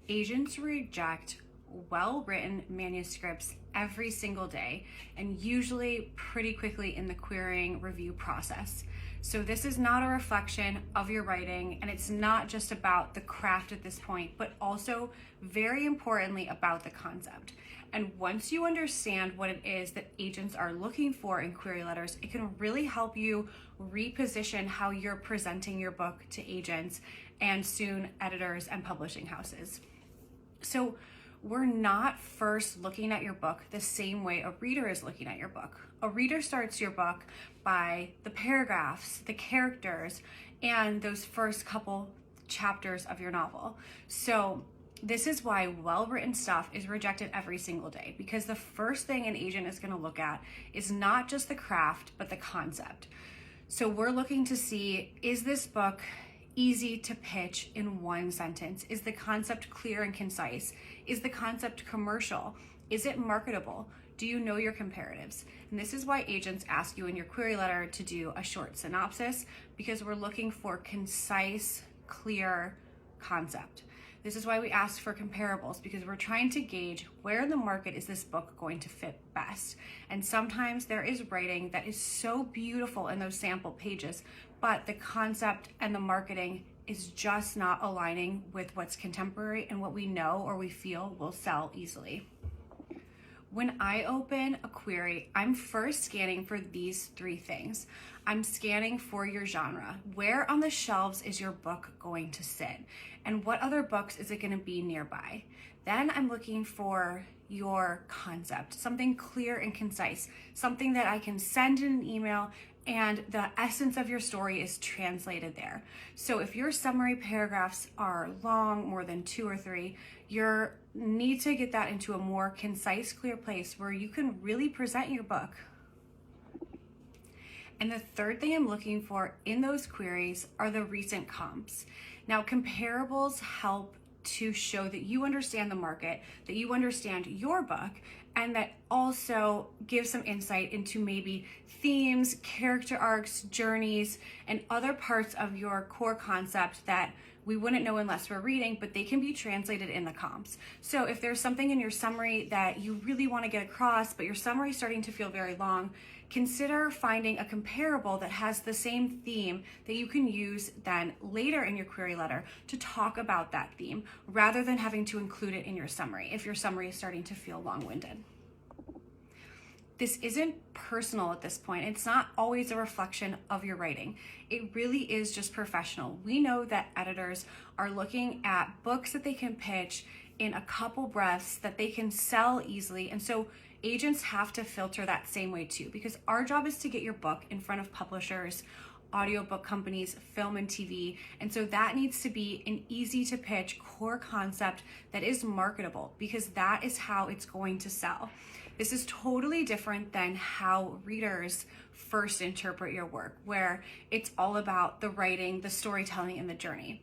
Agents reject well-written manuscripts every single day, and usually pretty quickly in the querying review process. So this is not a reflection of your writing, and it's not just about the craft at this point, but also very importantly about the concept. And once you understand what it is that agents are looking for in query letters, it can really help you reposition how you're presenting your book to agents and soon editors and publishing houses. So we're not first looking at your book the same way a reader is looking at your book. A reader starts your book by the paragraphs, the characters, and those first couple chapters of your novel. So this is why well-written stuff is rejected every single day, because the first thing an agent is going to look at is not just the craft, but the concept. So we're looking to see, is this book easy to pitch in one sentence? Is the concept clear and concise? Is the concept commercial? Is it marketable? Do you know your comparatives? And this is why agents ask you in your query letter to do a short synopsis, because we're looking for concise, clear concept. This is why we ask for comparables, because we're trying to gauge where in the market is this book going to fit best. And sometimes there is writing that is so beautiful in those sample pages, but the concept and the marketing is just not aligning with what's contemporary and what we know or we feel will sell easily. When I open a query, I'm first scanning for these three things. I'm scanning for your genre. Where on the shelves is your book going to sit? And what other books is it going to be nearby? Then I'm looking for your concept, something clear and concise, something that I can send in an email and the essence of your story is translated there. So if your summary paragraphs are long, more than 2 or 3, you need to get that into a more concise, clear place where you can really present your book. And the third thing I'm looking for in those queries are the recent comps. Now, comparables help to show that you understand the market, that you understand your book, and that also gives some insight into maybe themes, character arcs, journeys, and other parts of your core concept that we wouldn't know unless we're reading, but they can be translated in the comps. So if there's something in your summary that you really want to get across, but your summary is starting to feel very long, consider finding a comparable that has the same theme that you can use then later in your query letter to talk about that theme, rather than having to include it in your summary if your summary is starting to feel long-winded. This isn't personal at this point. It's not always a reflection of your writing. It really is just professional. We know that editors are looking at books that they can pitch in a couple breaths that they can sell easily. And so agents have to filter that same way too, because our job is to get your book in front of publishers, audiobook companies, film and TV. And so that needs to be an easy to pitch core concept that is marketable, because that is how it's going to sell. This is totally different than how readers first interpret your work, where it's all about the writing, the storytelling, and the journey.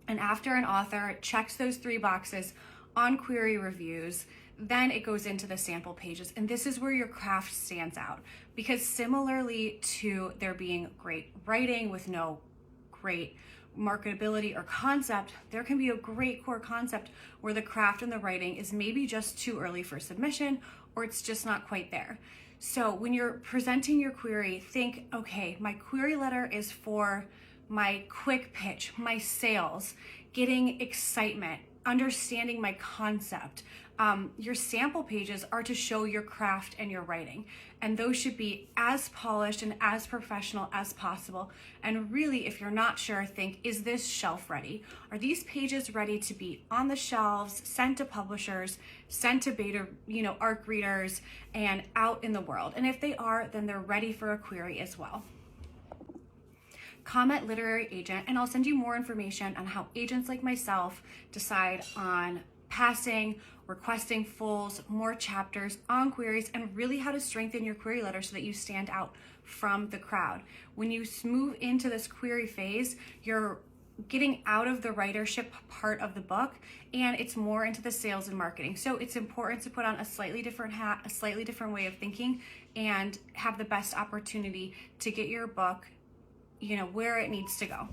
And after an author checks those 3 boxes on query reviews, then it goes into the sample pages. And this is where your craft stands out, because similarly to there being great writing with no great marketability or concept, there can be a great core concept where the craft and the writing is maybe just too early for submission, or it's just not quite there. So when you're presenting your query, think, okay, my query letter is for my quick pitch, my sales, getting excitement, understanding my concept. Your sample pages are to show your craft and your writing, and those should be as polished and as professional as possible. And really, if you're not sure, think, is this shelf ready? Are these pages ready to be on the shelves, sent to publishers, sent to beta, ARC readers, and out in the world? And if they are, then they're ready for a query as well. Comment literary agent, and I'll send you more information on how agents like myself decide on passing, requesting fulls, more chapters on queries, and really how to strengthen your query letter so that you stand out from the crowd. When you move into this query phase, you're getting out of the writership part of the book, and it's more into the sales and marketing. So it's important to put on a slightly different hat, a slightly different way of thinking, and have the best opportunity to get your book where it needs to go.